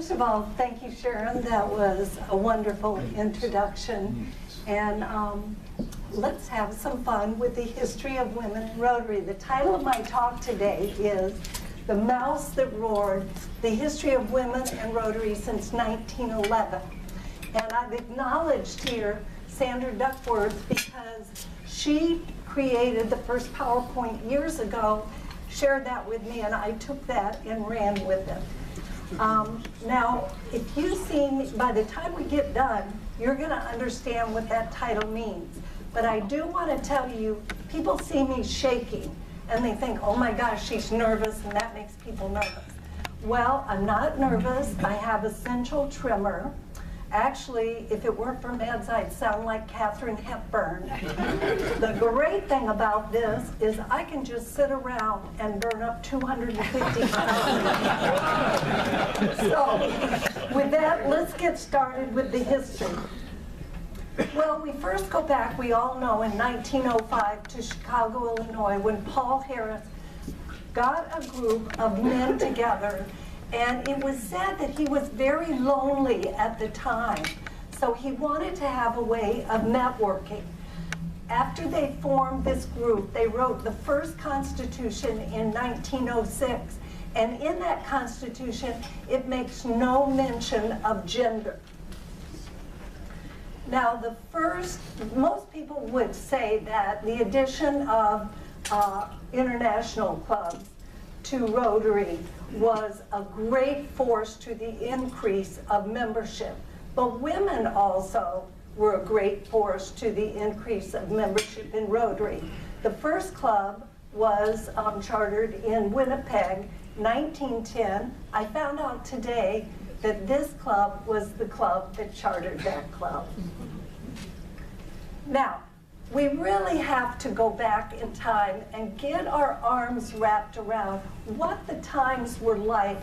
First of all, thank you, Sharon. That was a wonderful introduction. And let's have some fun with the history of women in Rotary. The title of my talk today is The Mouse That Roared, the History of Women in Rotary since 1911. And I've acknowledged here Sandra Duckworth because she created the first PowerPoint years ago, shared that with me, and I took that and ran with it. Now, if you see me, by the time we get done, you're going to understand what that title means. But I do want to tell you, people see me shaking, and they think, oh my gosh, she's nervous, and that makes people nervous. Well, I'm not nervous. I have a central tremor. Actually, if it weren't for meds, I'd sound like Katharine Hepburn. The great thing about this is I can just sit around and burn up 250 calories. So, with that, let's get started with the history. Well, we first go back, we all know, in 1905 to Chicago, Illinois, when Paul Harris got a group of men together. And it was said that he was very lonely at the time, so he wanted to have a way of networking. After they formed this group, they wrote the first Constitution in 1906, and in that Constitution, it makes no mention of gender. Now, most people would say that the addition of international clubs to Rotary was a great force to the increase of membership. But women also were a great force to the increase of membership in Rotary. The first club was chartered in Winnipeg, 1910. I found out today that this club was the club that chartered that club. Now, we really have to go back in time and get our arms wrapped around what the times were like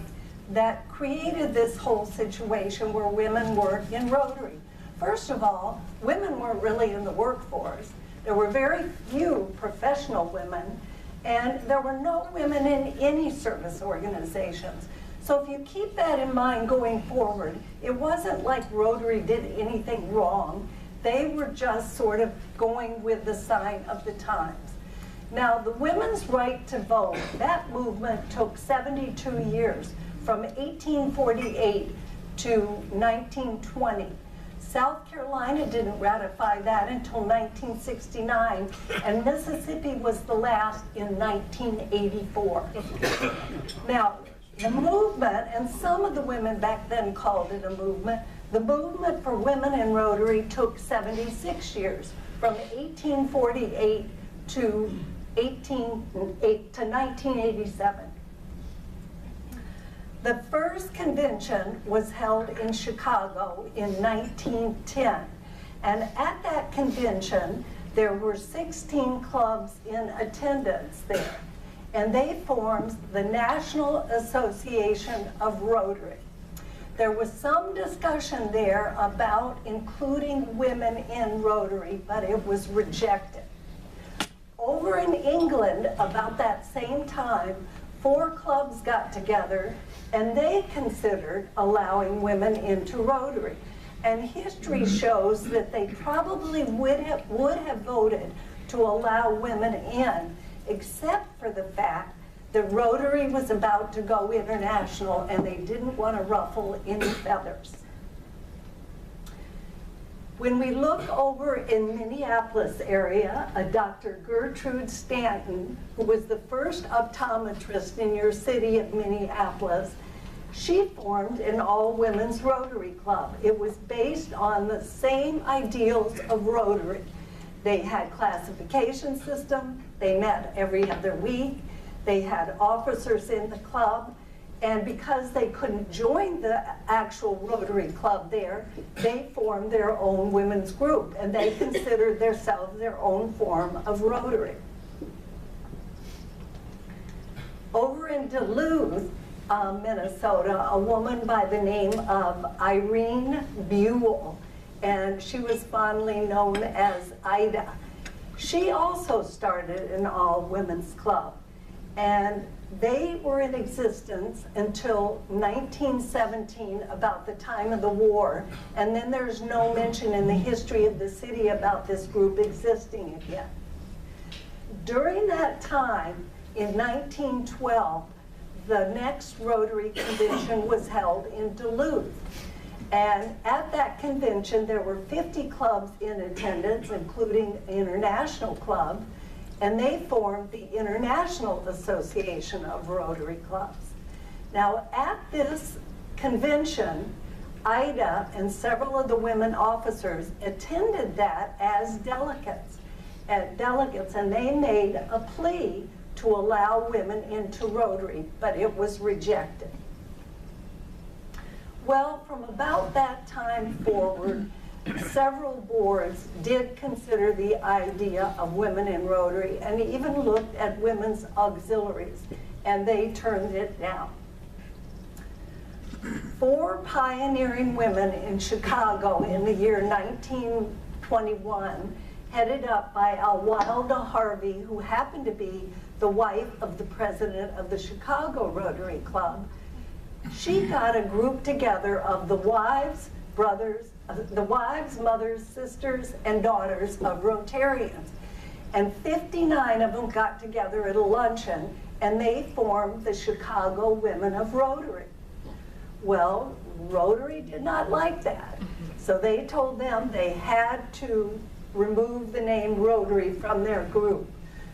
that created this whole situation where women were in Rotary. First of all, women weren't really in the workforce. There were very few professional women, and there were no women in any service organizations. So if you keep that in mind going forward, it wasn't like Rotary did anything wrong. They were just sort of going with the sign of the times. Now, the women's right to vote, that movement took 72 years, from 1848 to 1920. South Carolina didn't ratify that until 1969, and Mississippi was the last in 1984. Now, the movement, and some of the women back then called it a movement, the movement for women in Rotary took 76 years, from 1848 to 1987. The first convention was held in Chicago in 1910, and at that convention there were 16 clubs in attendance there, and they formed the National Association of Rotary. There was some discussion there about including women in Rotary, but it was rejected. Over in England, about that same time, 4 clubs got together, and they considered allowing women into Rotary. And history shows that they probably would have voted to allow women in, except for the fact that Rotary was about to go international and they didn't want to ruffle any feathers. When we look over in Minneapolis area, a Dr. Gertrude Stanton, who was the first optometrist in your city of Minneapolis, she formed an all-women's Rotary Club. It was based on the same ideals of Rotary. They had classification system, they met every other week, they had officers in the club, and because they couldn't join the actual Rotary Club there, they formed their own women's group, and they considered themselves their own form of Rotary. Over in Duluth, Minnesota, a woman by the name of Irene Buell, and she was fondly known as Ida. She also started an all-women's club. And they were in existence until 1917, about the time of the war. And then there's no mention in the history of the city about this group existing again. During that time, in 1912, the next Rotary convention was held in Duluth. And at that convention, there were 50 clubs in attendance, including an international club, and they formed the International Association of Rotary Clubs. Now, at this convention, Ida and several of the women officers attended that as delegates, and they made a plea to allow women into Rotary, but it was rejected. Well, from about that time forward, several boards did consider the idea of women in Rotary and even looked at women's auxiliaries, and they turned it down. 4 pioneering women in Chicago in the year 1921, headed up by Alwilda Harvey, who happened to be the wife of the president of the Chicago Rotary Club. She got a group together of the wives, mothers, sisters, and daughters of Rotarians. And 59 of them got together at a luncheon, and they formed the Chicago Women of Rotary. Well, Rotary did not like that. So they told them they had to remove the name Rotary from their group.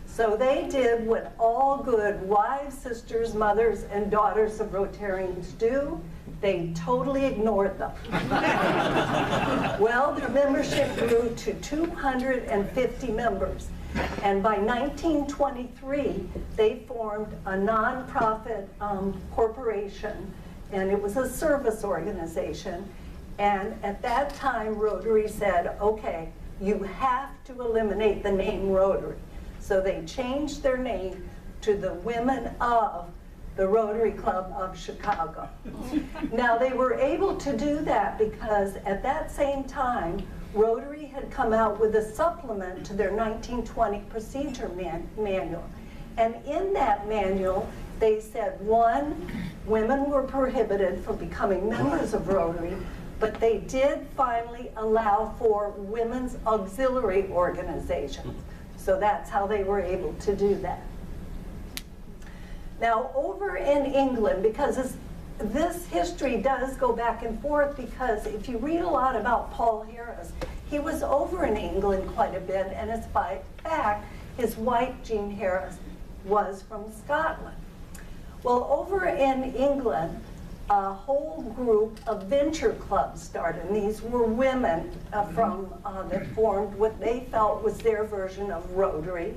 So they did what all good wives, sisters, mothers, and daughters of Rotarians do. They totally ignored them. Well, their membership grew to 250 members. And by 1923, they formed a nonprofit corporation, and it was a service organization. And at that time, Rotary said, okay, you have to eliminate the name Rotary. So they changed their name to the Women of the Rotary Club of Chicago. Now, they were able to do that because at that same time, Rotary had come out with a supplement to their 1920 procedure manual. And in that manual, they said, 1, women were prohibited from becoming members of Rotary, but they did finally allow for women's auxiliary organizations. So that's how they were able to do that. Now, over in England, because this history does go back and forth, because if you read a lot about Paul Harris, he was over in England quite a bit, and in fact, his wife, Jean Harris, was from Scotland. Well, over in England, a whole group of venture clubs started, and these were women that formed what they felt was their version of Rotary,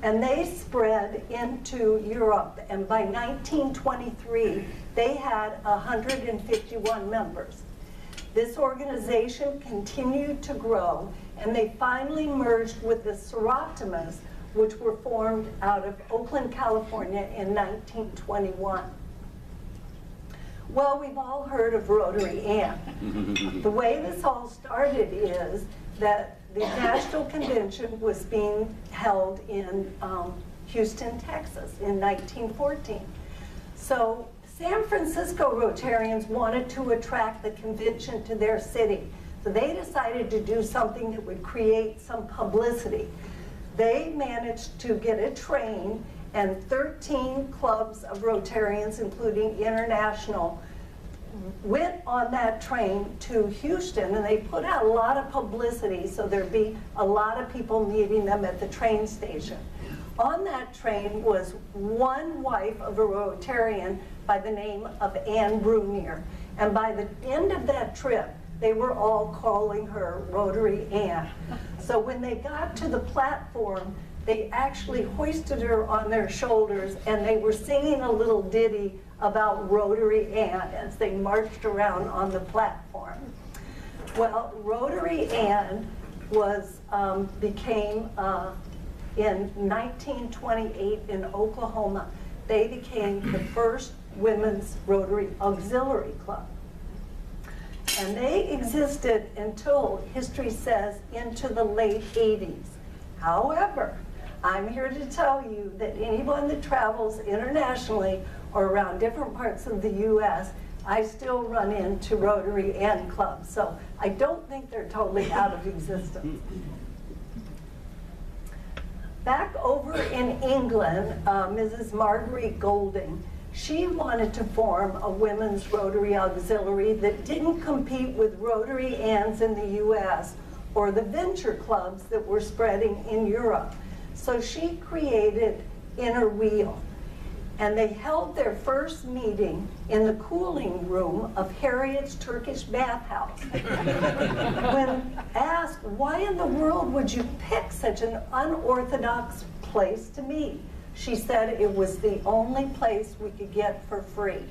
and they spread into Europe, and by 1923 they had 151 members. This organization continued to grow, and they finally merged with the Serotimas, which were formed out of Oakland, California in 1921. Well, we've all heard of Rotary Ann. The way this all started is that the National Convention was being held in Houston, Texas in 1914. So San Francisco Rotarians wanted to attract the convention to their city. So they decided to do something that would create some publicity. They managed to get a train, and 13 clubs of Rotarians, including international, went on that train to Houston, and they put out a lot of publicity so there'd be a lot of people meeting them at the train station. On that train was one wife of a Rotarian by the name of Anne Brunier, and by the end of that trip, they were all calling her Rotary Ann. So when they got to the platform, they actually hoisted her on their shoulders, and they were singing a little ditty about Rotary Ann as they marched around on the platform. Well, Rotary Ann became in 1928 in Oklahoma. They became the first women's Rotary Auxiliary Club. And they existed until, history says, into the late 80s. However, I'm here to tell you that anyone that travels internationally or around different parts of the U.S., I still run into Rotary and clubs, so I don't think they're totally out of existence. Back over in England, Mrs. Marguerite Golding, she wanted to form a women's Rotary auxiliary that didn't compete with Rotarians in the U.S. or the venture clubs that were spreading in Europe. So she created Inner Wheel, and they held their first meeting in the cooling room of Harriet's Turkish bathhouse. When asked, why in the world would you pick such an unorthodox place to meet? She said it was the only place we could get for free.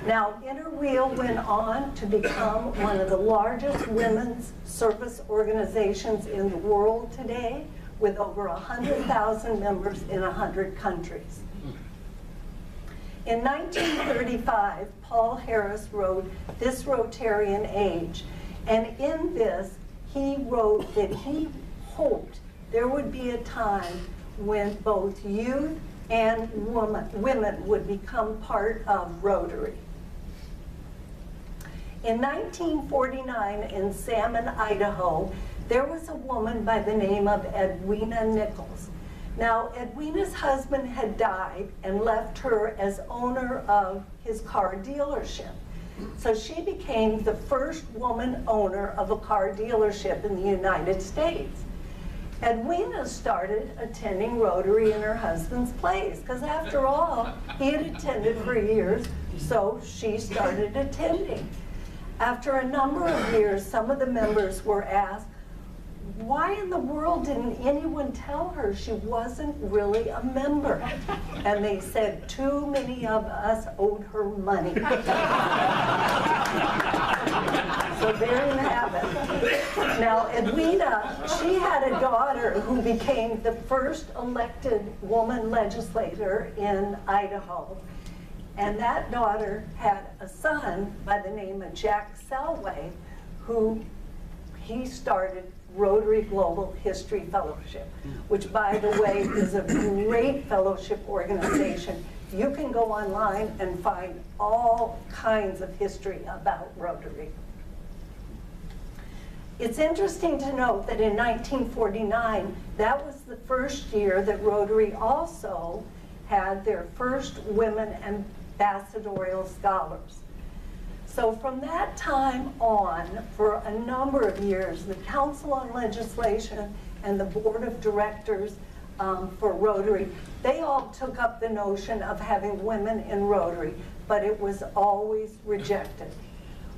Now, Inner Wheel went on to become one of the largest women's service organizations in the world today, with over 100,000 members in 100 countries. In 1935, Paul Harris wrote This Rotarian Age, and in this, he wrote that he hoped there would be a time when both youth and women would become part of Rotary. In 1949, in Salmon, Idaho, there was a woman by the name of Edwina Nichols. Now, Edwina's husband had died and left her as owner of his car dealership. So she became the first woman owner of a car dealership in the United States. Edwina started attending Rotary in her husband's place, because after all, he had attended for years, so she started attending. After a number of years, some of the members were asked, why in the world didn't anyone tell her she wasn't really a member? And they said, too many of us owed her money. So there you have it. Now, Edwina, she had a daughter who became the first elected woman legislator in Idaho. And that daughter had a son by the name of Jack Selway, who he started Rotary Global History Fellowship, which, by the way, is a great fellowship organization. You can go online and find all kinds of history about Rotary. It's interesting to note that in 1949, that was the first year that Rotary also had their first women ambassadorial scholars. So from that time on, for a number of years, the Council on Legislation and the Board of Directors for Rotary, they all took up the notion of having women in Rotary, but it was always rejected.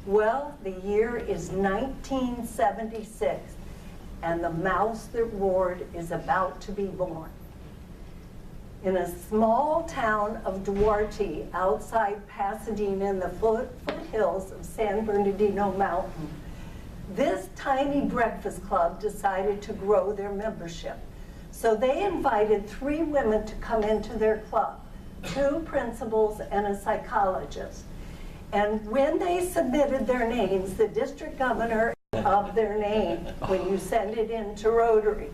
Well, the year is 1976, and the mouse that roared is about to be born. In a small town of Duarte, outside Pasadena in the foothills of San Bernardino Mountain, this tiny breakfast club decided to grow their membership. So they invited 3 women to come into their club, 2 principals and a psychologist. And when they submitted their names, the district governor of their name when you send it into Rotary.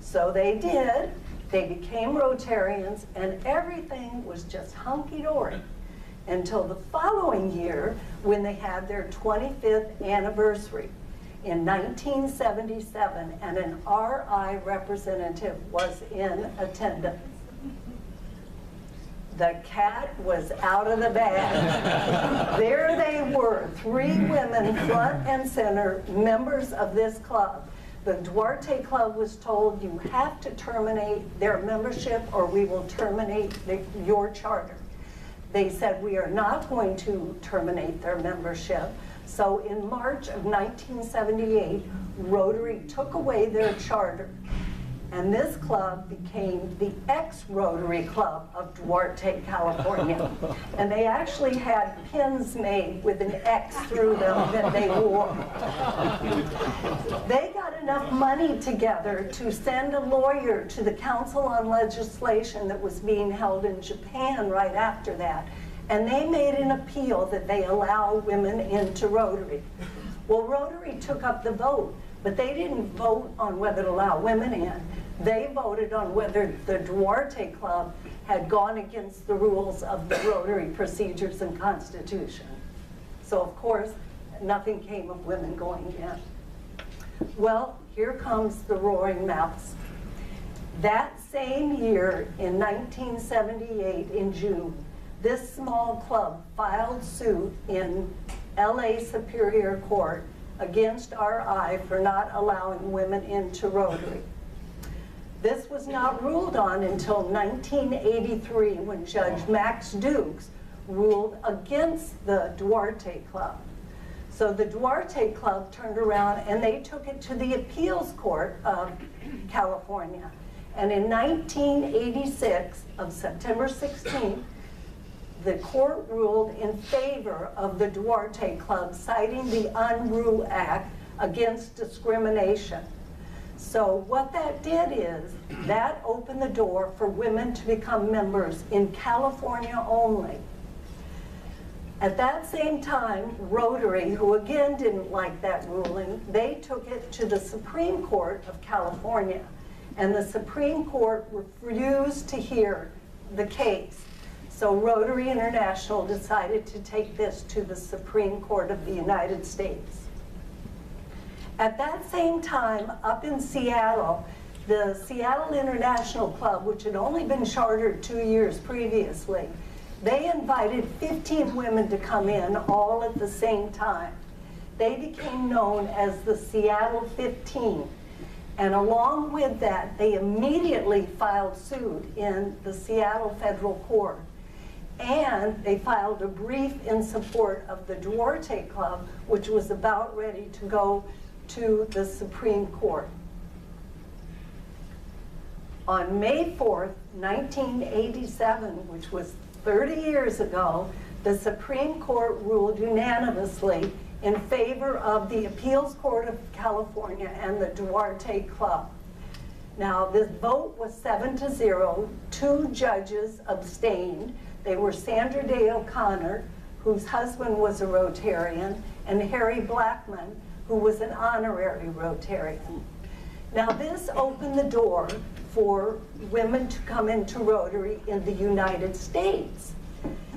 So they did. They became Rotarians, and everything was just hunky-dory until the following year when they had their 25th anniversary in 1977, and an RI representative was in attendance. The cat was out of the bag. There they were, 3 women front and center, members of this club. The Duarte Club was told, you have to terminate their membership or we will terminate your charter. They said, we are not going to terminate their membership. So in March of 1978, Rotary took away their charter. And this club became the ex-Rotary Club of Duarte, California. And they actually had pins made with an X through them that they wore. They got enough money together to send a lawyer to the Council on Legislation that was being held in Japan right after that. And they made an appeal that they allow women into Rotary. Well, Rotary took up the vote, but they didn't vote on whether to allow women in. They voted on whether the Duarte Club had gone against the rules of the Rotary procedures and Constitution. So of course, nothing came of women going in. Well, here comes the Roaring Mouse. That same year, in 1978, in June, this small club filed suit in LA Superior Court against RI for not allowing women into Rotary. This was not ruled on until 1983, when Judge Max Dukes ruled against the Duarte Club. So the Duarte Club turned around and they took it to the Appeals Court of California. And in 1986, of September 16th, the court ruled in favor of the Duarte Club, citing the Unruh Act against discrimination. So what that did is, that opened the door for women to become members in California only. At that same time, Rotary, who again didn't like that ruling, they took it to the Supreme Court of California. And the Supreme Court refused to hear the case. So Rotary International decided to take this to the Supreme Court of the United States. At that same time, up in Seattle, the Seattle International Club, which had only been chartered 2 years previously, they invited 15 women to come in all at the same time. They became known as the Seattle 15. And along with that, they immediately filed suit in the Seattle Federal Court. And they filed a brief in support of the Duarte Club, which was about ready to go to the Supreme Court. On May 4th, 1987, which was 30 years ago, the Supreme Court ruled unanimously in favor of the Appeals Court of California and the Duarte Club. Now, this vote was 7-0. 2 judges abstained. They were Sandra Day O'Connor, whose husband was a Rotarian, and Harry Blackman, who was an honorary Rotarian. Now, this opened the door for women to come into Rotary in the United States.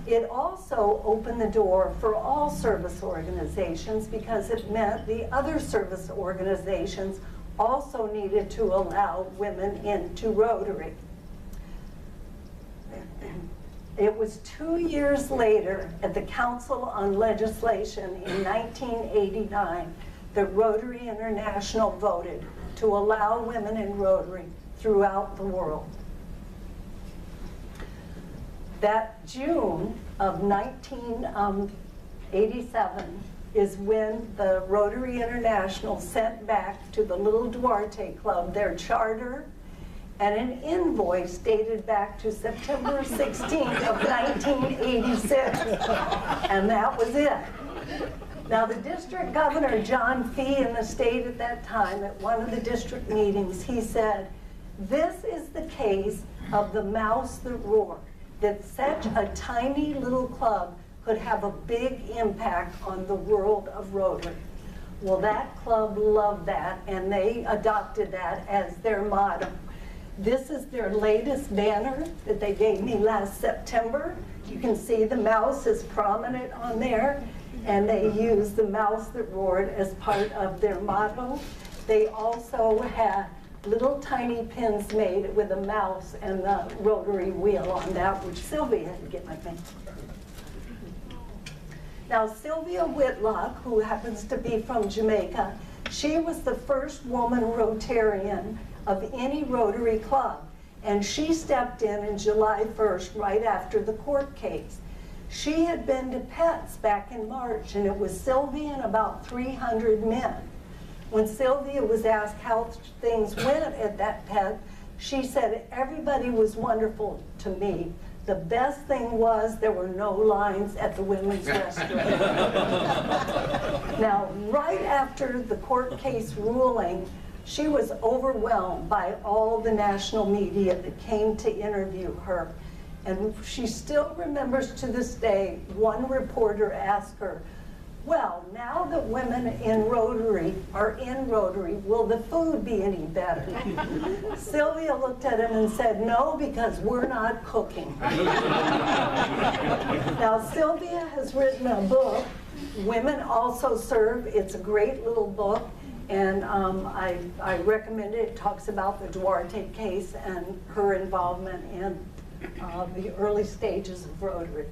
It also opened the door for all service organizations, because it meant the other service organizations also needed to allow women into Rotary. It was 2 years later, at the Council on Legislation in 1989, that Rotary International voted to allow women in Rotary throughout the world. That June of 1987 is when the Rotary International sent back to the little Duarte Club their charter and an invoice dated back to September 16th of 1986, and that was it. Now, the district governor, John Fee, in the state at that time, at one of the district meetings, he said, "This is the case of the mouse that roared, that such a tiny little club could have a big impact on the world of Rotary." Well, that club loved that, and they adopted that as their motto. This is their latest banner that they gave me last September. You can see the mouse is prominent on there, and they use the mouse that roared as part of their motto. They also had little tiny pins made with a mouse and the rotary wheel on that, which Sylvia had given me. Now, Sylvia Whitlock, who happens to be from Jamaica, she was the first woman Rotarian of any Rotary club, and she stepped in July 1st, right after the court case. She had been to PETS back in March, and it was Sylvia and about 300 men. When Sylvia was asked how things went at that PET, she said, "Everybody was wonderful to me. The best thing was there were no lines at the women's restroom." Now, right after the court case ruling, she was overwhelmed by all the national media that came to interview her. And she still remembers to this day, one reporter asked her, well, now that women in Rotary are in Rotary, will the food be any better? Sylvia looked at him and said, no, because we're not cooking. Now, Sylvia has written a book, Women Also Serve. It's a great little book, and I recommend it. It talks about the Duarte case and her involvement in the early stages of Rotary.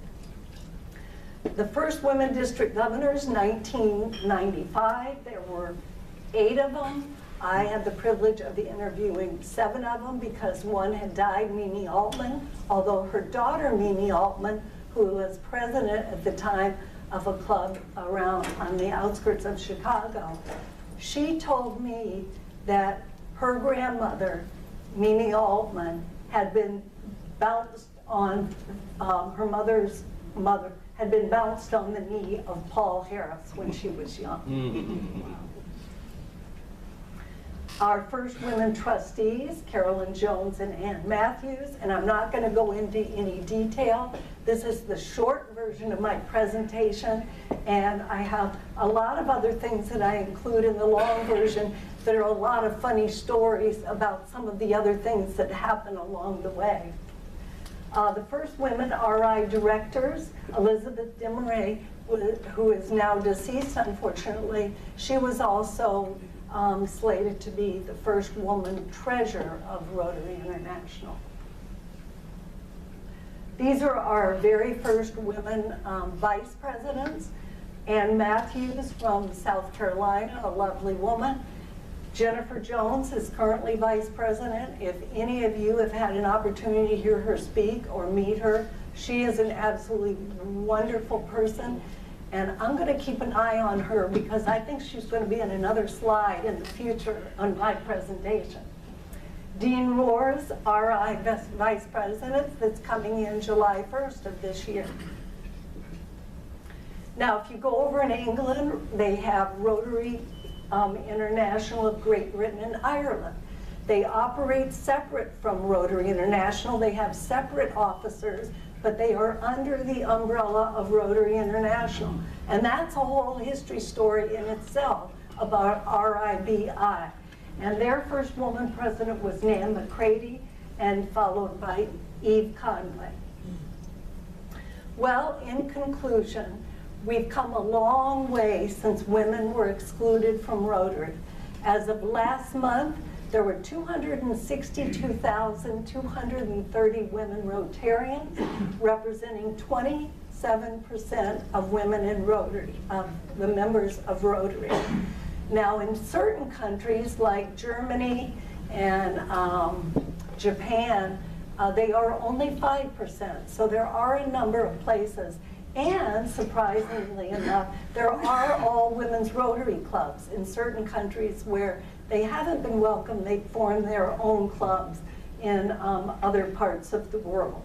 The first women district governors, 1995, there were 8 of them. I had the privilege of interviewing 7 of them because one had died, Mimi Altman, although her daughter, Mimi Altman, who was president at the time of a club around on the outskirts of Chicago, she told me that her grandmother, Mimi Altman, had been bounced on, her mother's mother, had been bounced on the knee of Paul Harris when she was young. Our first women trustees, Carolyn Jones and Ann Matthews, and I'm not going to go into any detail. This is the short version of my presentation, and I have a lot of other things that I include in the long version. There are a lot of funny stories about some of the other things that happen along the way. The first women RI directors, Elizabeth Desmarais, who is now deceased, unfortunately, she was also slated to be the first woman treasurer of Rotary International. These are our very first women vice presidents. Ann Matthews from South Carolina, a lovely woman. Jennifer Jones is currently vice president. If any of you have had an opportunity to hear her speak or meet her, she is an absolutely wonderful person. And I'm going to keep an eye on her because I think she's going to be in another slide in the future on my presentation. Dean Rohr's RI vice president that's coming in July 1st of this year. Now, if you go over in England, they have Rotary International of Great Britain and Ireland. They operate separate from Rotary International. They have separate officers, but they are under the umbrella of Rotary International. And that's a whole history story in itself about RIBI. And their first woman president was Nan McCready, and followed by Eve Conway. Well, in conclusion, we've come a long way since women were excluded from Rotary. As of last month, there were 262,230 women Rotarians, representing 27% of women in Rotary, of the members of Rotary. Now, in certain countries like Germany and Japan, they are only 5%. So there are a number of places. And surprisingly enough, there are all women's Rotary clubs in certain countries where they haven't been welcomed. They form their own clubs in other parts of the world.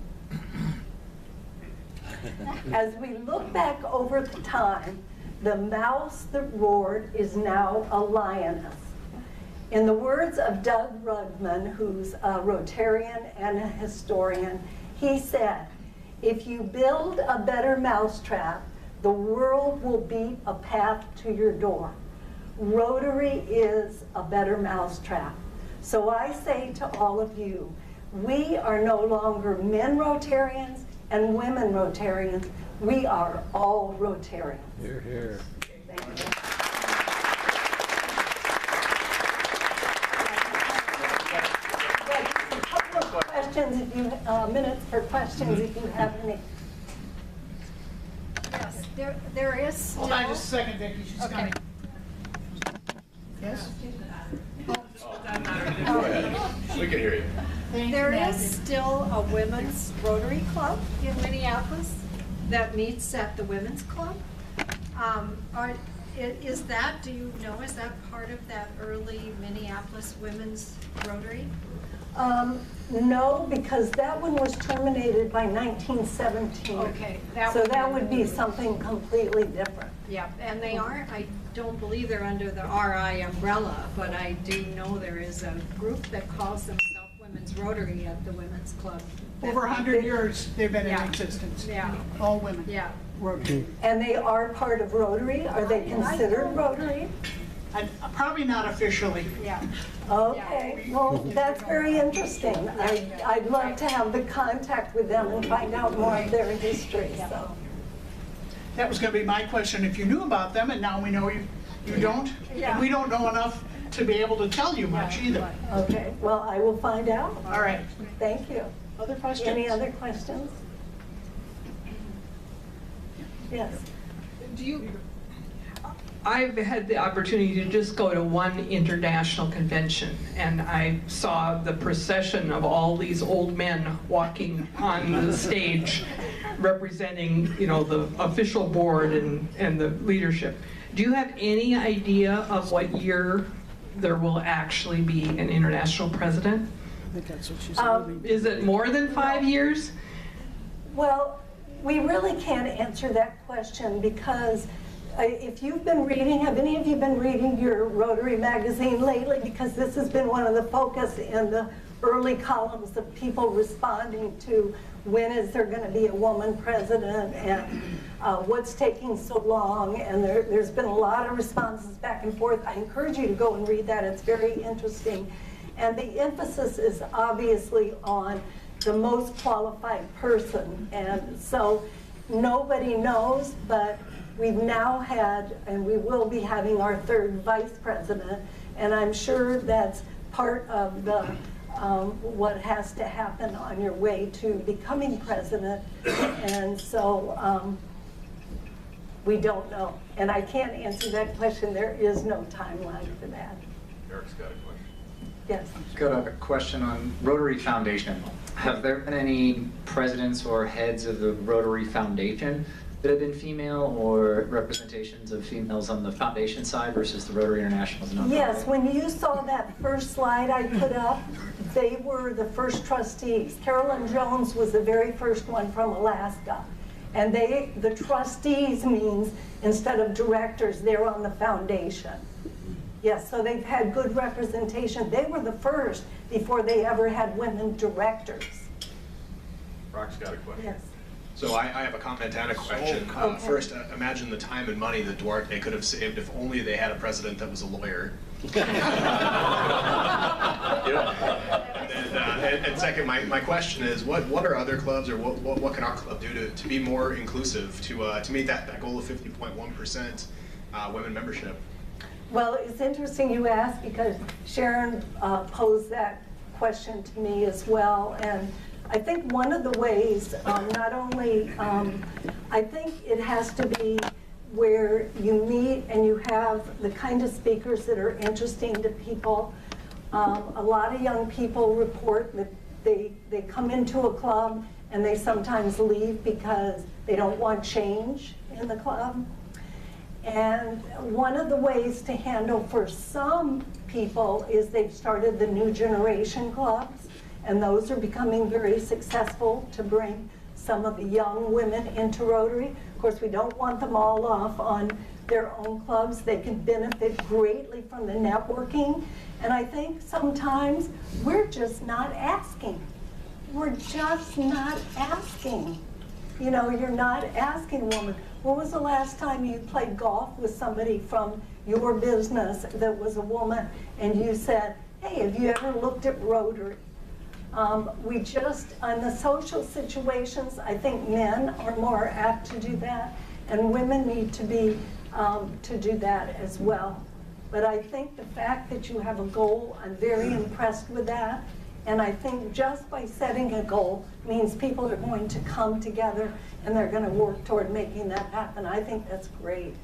As we look back over the time, the mouse that roared is now a lioness. In the words of Doug Rugman, who's a Rotarian and a historian, he said, "If you build a better mousetrap, the world will beat a path to your door." Rotary is a better mousetrap. So I say to all of you, we are no longer men Rotarians and women Rotarians. We are all Rotarians. Hear, hear. Thank you. A couple of questions, if you minutes for questions, if you have any. Yes, there is still. Hold on just a second, Vicki, she's Okay. coming. Yes? We can hear you. There is still a women's Rotary Club in Minneapolis that meets at the Women's Club. Is that, do you know, is that part of that early Minneapolis Women's Rotary? No, because that one was terminated by 1917. Okay. So that would be something completely different. Yeah, and they aren't, I don't believe they're under the RI umbrella, but I do know there is a group that calls themselves Women's Rotary at the Women's Club. Over 100 years they've been in Yeah. existence. Yeah. All women. Yeah, Rotary. And they are part of Rotary? Are they considered Rotary? Probably not officially. Yeah. Okay, well, that's very interesting. I'd love to have the contact with them and find out more of their history, so. That was gonna be my question, if you knew about them, and now we know you don't. And we don't know enough to be able to tell you much either. Okay, well, I will find out. All right. Thank you. Other questions? Any other questions? Yes. I've had the opportunity to just go to one international convention, and I saw the procession of all these old men walking on the stage representing, you know, the official board and the leadership. Do you have any idea of what year there will actually be an international president? I think that's what she said. Is it more than 5 years? Well, we really can't answer that question because if you've been reading, have any of you been reading your Rotary magazine lately? Because this has been one of the focus in the early columns of people responding to when is there going to be a woman president and what's taking so long, and there's been a lot of responses back and forth. I encourage you to go and read that. It's very interesting. And the emphasis is obviously on the most qualified person. And so nobody knows, but we've now had, and we will be having our third vice president, and I'm sure that's part of the what has to happen on your way to becoming president. And so we don't know. And I can't answer that question. There is no timeline for that. Eric's got a question. Yes. Got a question on Rotary Foundation. Have there been any presidents or heads of the Rotary Foundation that have been female, or representations of females on the foundation side versus the Rotary International's nonprofit? Yes, when you saw that first slide I put up, they were the first trustees. Carolyn Jones was the very first one from Alaska. And the trustees means instead of directors, they're on the foundation. Yes, so they've had good representation. They were the first before they ever had women directors. Brock's got a question. Yes. So I have a comment and a question. Okay. First, imagine the time and money that Duarte could have saved if only they had a president that was a lawyer. And second, my question is, what are other clubs, or what can our club do to be more inclusive, to meet that goal of 50.1% women membership? Well, it's interesting you asked because Sharon posed that question to me as well. And I think one of the ways, not only, I think it has to be where you meet and you have the kind of speakers that are interesting to people. A lot of young people report that they come into a club and they sometimes leave because they don't want change in the club. And one of the ways to handle for some people is they've started the new generation clubs, and those are becoming very successful to bring some of the young women into Rotary. Of course, we don't want them all off on their own clubs. They can benefit greatly from the networking. And I think sometimes we're just not asking. We're just not asking. You know, you're not asking a woman, when was the last time you played golf with somebody from your business that was a woman, and you said, hey, have you ever looked at Rotary? We just, on the social situations, I think men are more apt to do that, and women need to be, to do that as well. But I think the fact that you have a goal, I'm very impressed with that. And I think just by setting a goal means people are going to come together and they're going to work toward making that happen. I think that's great.